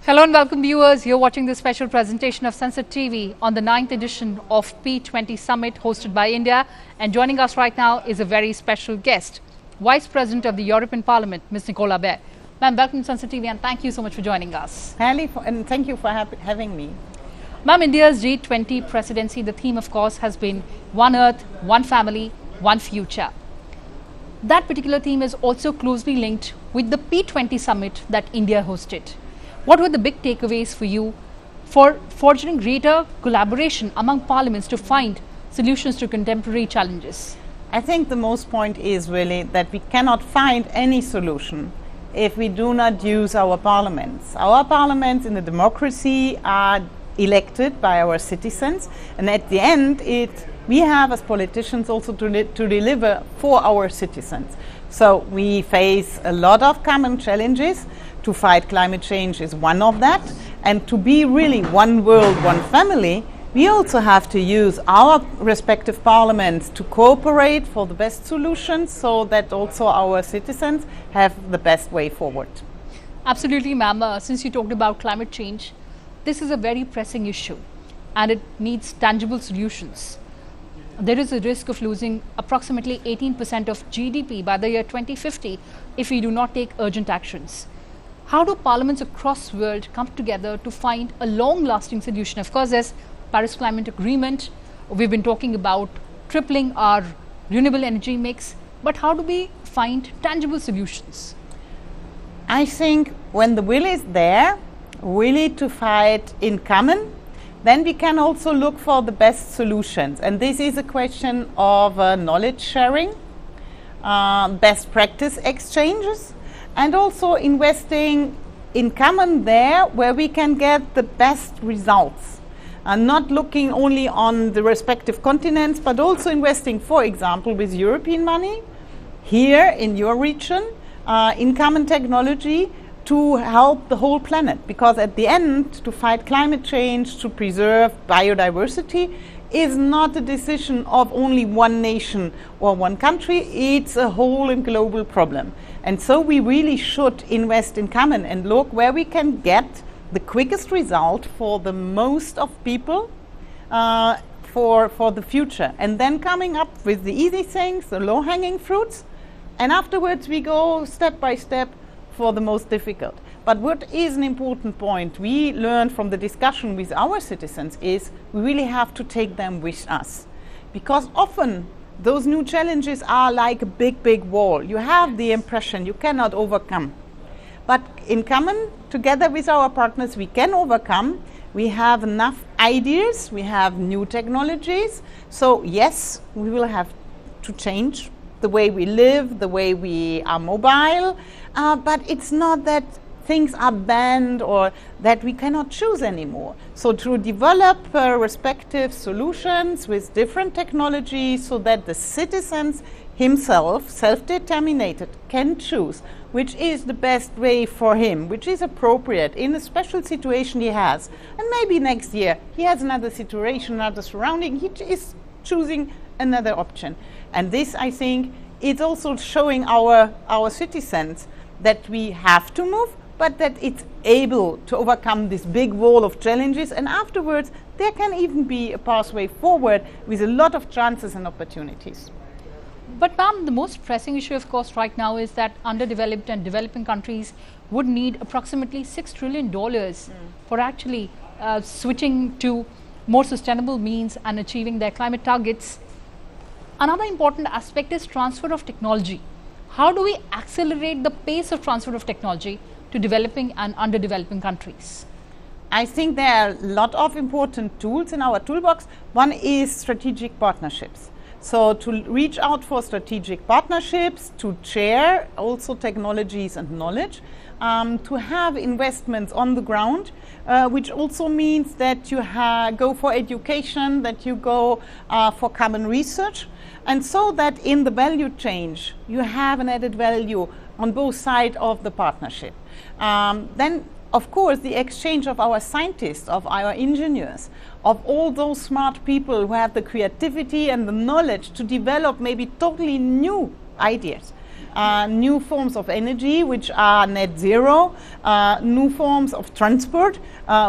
Hello and welcome viewers. You're watching this special presentation of Sansad TV on the 9th edition of P20 Summit hosted by India. And joining us right now is a very special guest, Vice President of the European Parliament, Ms. Nicola. Ma'am, welcome to Sansad TV and thank you so much for joining us. And thank you for having me. Ma'am, India's G20 presidency, the theme of course has been One Earth, One Family, One Future. That particular theme is also closely linked with the P20 Summit that India hosted. What were the big takeaways for you for forging greater collaboration among parliaments to find solutions to contemporary challenges? I think the most point is really that we cannot find any solution if we do not use our parliaments. Our parliaments in the democracy are elected by our citizens, and at the end we have as politicians also to deliver for our citizens. So we face a lot of common challenges. To fight climate change is one of that, and to be really one world, one family, we also have to use our respective parliaments to cooperate for the best solutions so that also our citizens have the best way forward. Absolutely, ma'am. Since you talked about climate change, this is a very pressing issue and it needs tangible solutions. There is a risk of losing approximately 18% of GDP by the year 2050 if we do not take urgent actions. How do parliaments across the world come together to find a long-lasting solution? Of course, there's Paris Climate Agreement. We've been talking about tripling our renewable energy mix. But how do we find tangible solutions? I think when the will is there, really to fight in common, then we can also look for the best solutions. And this is a question of knowledge sharing, best practice exchanges, and also investing in common there where we can get the best results. And not looking only on the respective continents, but also investing, for example, with European money here in your region, in common technology to help the whole planet. Because at the end, to fight climate change, to preserve biodiversity, is not a decision of only one nation or one country. It's a whole and global problem. And so we really should invest in common and look where we can get the quickest result for the most of people for the future. And then coming up with the easy things, the low-hanging fruits, and afterwards we go step by step for the most difficult. But what is an important point we learned from the discussion with our citizens is we really have to take them with us. Because often those new challenges are like a big wall. You have the impression you cannot overcome. But in common, together with our partners, we can overcome. We have enough ideas, we have new technologies. So yes, we will have to change the way we live, the way we are mobile, but it's not that things are banned or that we cannot choose anymore. So to develop respective solutions with different technologies so that the citizens himself, self-determined, can choose which is the best way for him, which is appropriate in a special situation he has. And maybe next year he has another situation, another surrounding, he is choosing another option. And this, I think, is also showing our citizens that we have to move, but that it's able to overcome this big wall of challenges, and afterwards there can even be a pathway forward with a lot of chances and opportunities. But ma'am, the most pressing issue of course right now is that underdeveloped and developing countries would need approximately $6 trillion for actually switching to more sustainable means and achieving their climate targets. Another important aspect is transfer of technology. How do we accelerate the pace of transfer of technology to developing and underdeveloping countries? I think there are a lot of important tools in our toolbox. One is strategic partnerships. So to reach out for strategic partnerships, to share also technologies and knowledge, to have investments on the ground, which also means that you go for education, that you go for common research, and so that in the value chain you have an added value on both sides of the partnership. Then, of course, the exchange of our scientists, of our engineers, of all those smart people who have the creativity and the knowledge to develop maybe totally new ideas. new forms of energy which are net zero, new forms of transport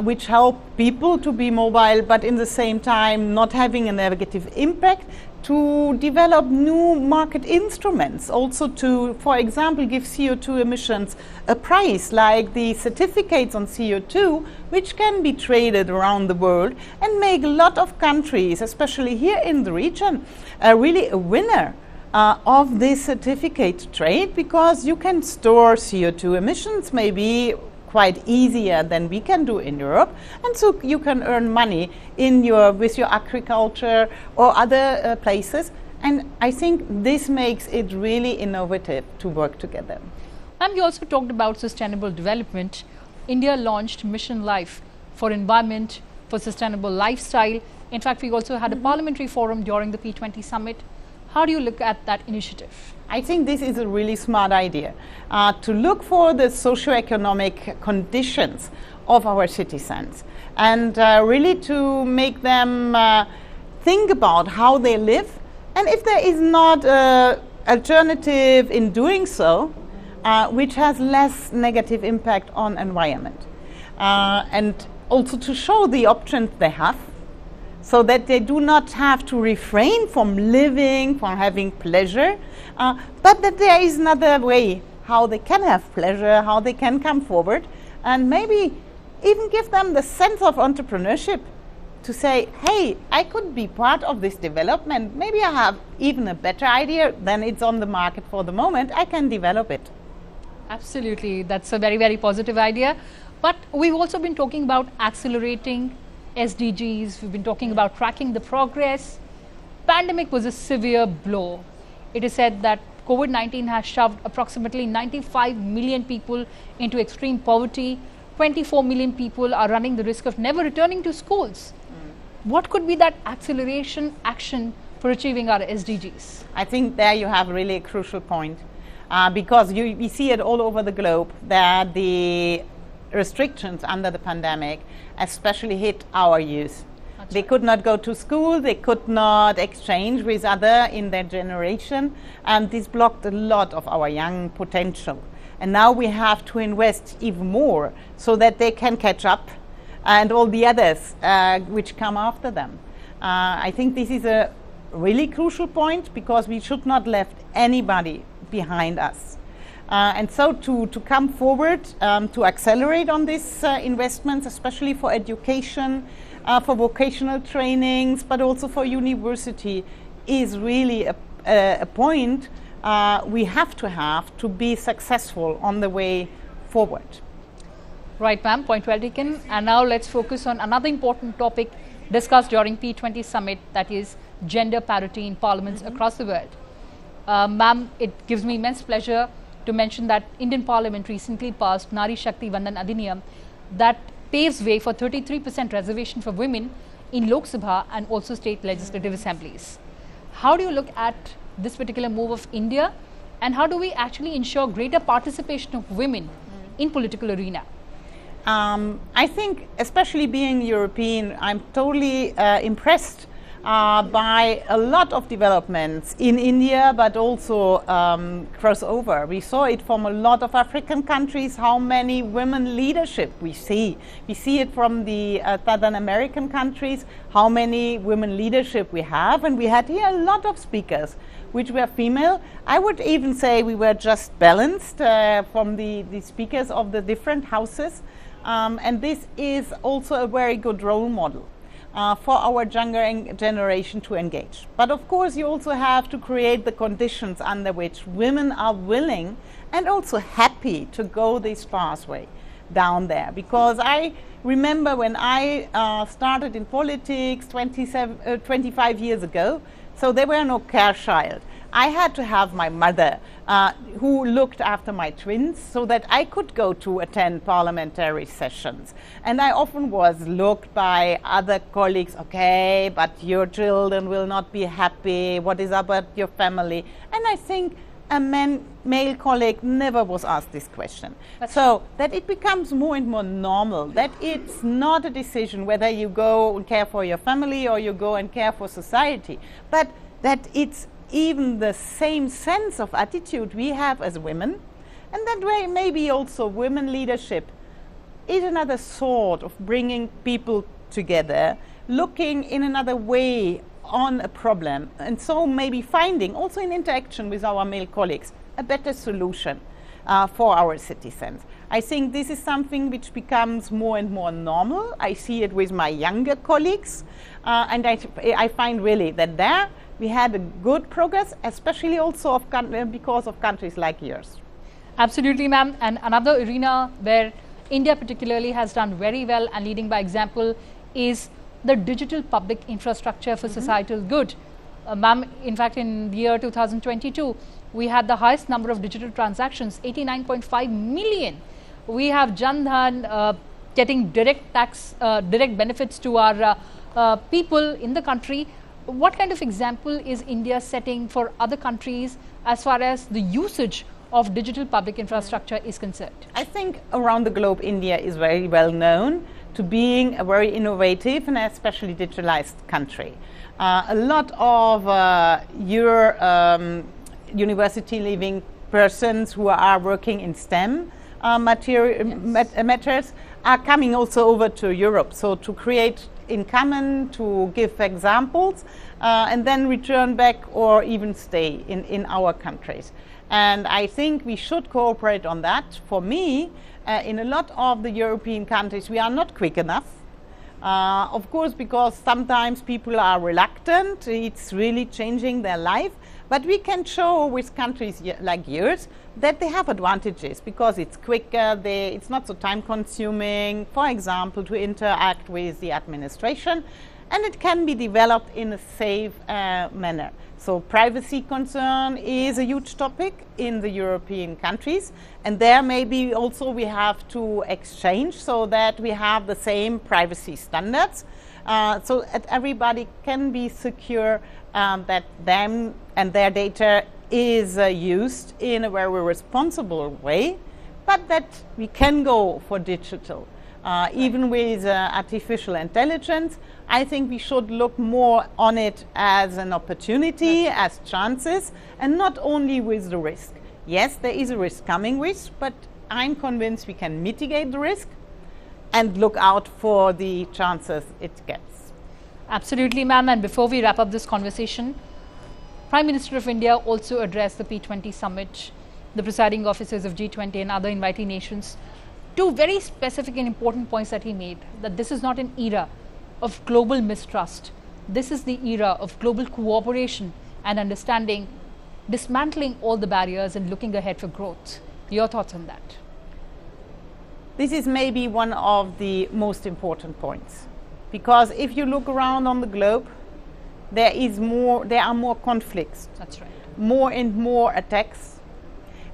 which help people to be mobile but in the same time not having a negative impact, to develop new market instruments, also to, for example, give CO2 emissions a price, like the certificates on CO2, which can be traded around the world and make a lot of countries, especially here in the region, really a winner of this certificate trade, because you can store CO2 emissions maybe quite easier than we can do in Europe, and so you can earn money with your agriculture or other places, and I think this makes it really innovative to work together. And we also talked about sustainable development. India launched Mission Life for environment, for sustainable lifestyle. In fact, we also had a parliamentary forum during the P20 summit. How do you look at that initiative? I think this is a really smart idea, to look for the socio-economic conditions of our citizens and really to make them think about how they live, and if there is not an alternative in doing so, which has less negative impact on environment, and also to show the options they have, so that they do not have to refrain from living, from having pleasure, but that there is another way how they can have pleasure, how they can come forward, and maybe even give them the sense of entrepreneurship to say, hey, I could be part of this development. Maybe I have even a better idea than it's on the market for the moment. I can develop it. Absolutely. That's a very, very positive idea. But we've also been talking about accelerating SDGs, we've been talking about tracking the progress. Pandemic was a severe blow. It is said that COVID-19 has shoved approximately 95 million people into extreme poverty. 24 million people are running the risk of never returning to schools. What could be that acceleration action for achieving our SDGs? I think there you have really a crucial point, because we see it all over the globe that the restrictions under the pandemic especially hit our youth. They could not go to school, they could not exchange with other in their generation, and this blocked a lot of our young potential. And now we have to invest even more so that they can catch up, and all the others which come after them. I think this is a really crucial point, because we should not left anybody behind us. And so to come forward, to accelerate on these investments, especially for education, for vocational trainings, but also for university, is really a point we have to be successful on the way forward. Right, ma'am, point well taken. And now let's focus on another important topic discussed during P20 summit, that is gender parity in parliaments across the world. Ma'am, it gives me immense pleasure to mention that Indian Parliament recently passed Nari Shakti Vandan Adhiniyam that paves way for 33% reservation for women in Lok Sabha and also state legislative assemblies. How do you look at this particular move of India, and how do we actually ensure greater participation of women in political arena? I think, especially being European, I'm totally impressed by a lot of developments in India, but also crossover. We saw it from a lot of African countries, how many women leadership we see. We see it from the Southern American countries, how many women leadership we have, and we had here a lot of speakers which were female. I would even say we were just balanced from the speakers of the different houses, and this is also a very good role model for our younger generation to engage. But of course you also have to create the conditions under which women are willing and also happy to go this pathway down there. Because I remember when I started in politics 25 years ago, so there were no care child. I had to have my mother who looked after my twins so that I could go to attend parliamentary sessions. And I often was looked by other colleagues, okay, but your children will not be happy, what is about your family? And I think a male colleague never was asked this question. So that it becomes more and more normal, that it's not a decision whether you go and care for your family or you go and care for society, but that it's even the same sense of attitude we have as women. And that way maybe also women leadership is another sort of bringing people together, looking in another way on a problem, and so maybe finding, also in interaction with our male colleagues, a better solution for our citizens. I think this is something which becomes more and more normal. I see it with my younger colleagues, and I find really that there we had a good progress, especially also because of countries like yours. Absolutely, ma'am. And another arena where India particularly has done very well and leading by example is the digital public infrastructure for societal good. Ma'am, in fact, in the year 2022, we had the highest number of digital transactions, 89.5 million. We have Jan Dhan getting direct benefits to our people in the country. What kind of example is India setting for other countries as far as the usage of digital public infrastructure is concerned? I think around the globe, India is very well known to being a very innovative and especially digitalized country. A lot of your university leaving persons who are working in STEM matters are coming also over to Europe. So to create in common, to give examples, and then return back or even stay in our countries. And I think we should cooperate on that. For me, in a lot of the European countries, we are not quick enough. Of course, because sometimes people are reluctant, it's really changing their life. But we can show with countries like yours that they have advantages because it's quicker, it's not so time consuming, for example, to interact with the administration, and it can be developed in a safe manner. So privacy concern is a huge topic in the European countries, and there maybe also we have to exchange so that we have the same privacy standards, so that everybody can be secure that them and their data is used in a very responsible way, but that we can go for digital. Even with artificial intelligence, I think we should look more on it as an opportunity, as chances, and not only with the risk. Yes, there is a risk coming with, but I'm convinced we can mitigate the risk and look out for the chances it gets. Absolutely, ma'am. And before we wrap up this conversation, Prime Minister of India also addressed the P20 summit, the presiding officers of G20 and other invitee nations. Two very specific and important points that he made, that this is not an era of global mistrust. This is the era of global cooperation and understanding, dismantling all the barriers and looking ahead for growth. Your thoughts on that? This is maybe one of the most important points, because if you look around on the globe, there are more conflicts. That's right. More and more attacks,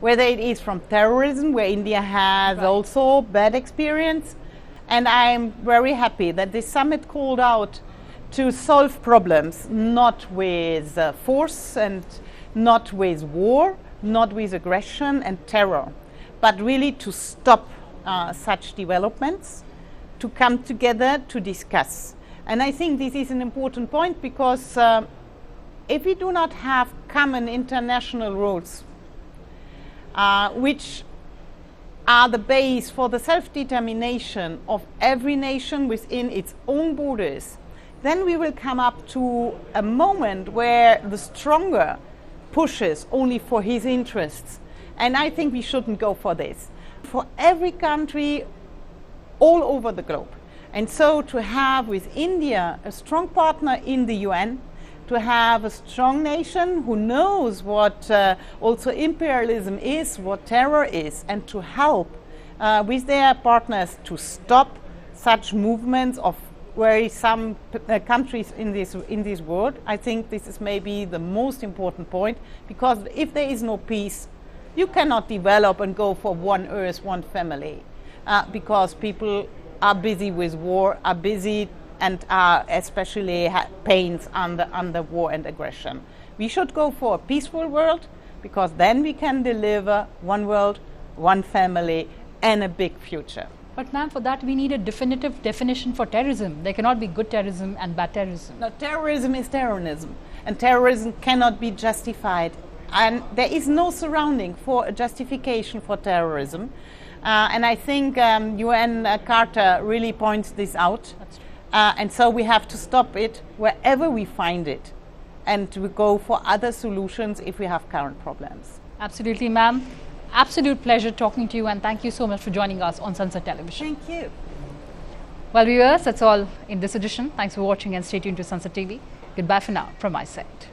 whether it is from terrorism, where India has also bad experience. And I'm very happy that this summit called out to solve problems, not with force and not with war, not with aggression and terror, but really to stop such developments, to come together to discuss. And I think this is an important point because if we do not have common international rules, which are the base for the self-determination of every nation within its own borders, then we will come up to a moment where the stronger pushes only for his interests. And I think we shouldn't go for this. For every country all over the globe. And so to have with India a strong partner in the UN, to have a strong nation who knows what also imperialism is, what terror is, and to help with their partners to stop such movements of where some countries in this world. I think this is maybe the most important point, because if there is no peace, you cannot develop and go for one earth, one family, because people are busy with war, are busy and are especially pains under war and aggression. We should go for a peaceful world, because then we can deliver one world, one family, and a big future. But ma'am, for that we need a definitive definition for terrorism. There cannot be good terrorism and bad terrorism. No, terrorism is terrorism, and terrorism cannot be justified. And there is no surrounding for a justification for terrorism. And I think UN Carter really points this out. And so we have to stop it wherever we find it, and to go for other solutions if we have current problems. Absolutely, ma'am. Absolute pleasure talking to you, and thank you so much for joining us on Sansad Television. Thank you. Well, viewers, that's all in this edition. Thanks for watching and stay tuned to Sansad TV. Goodbye for now from my side.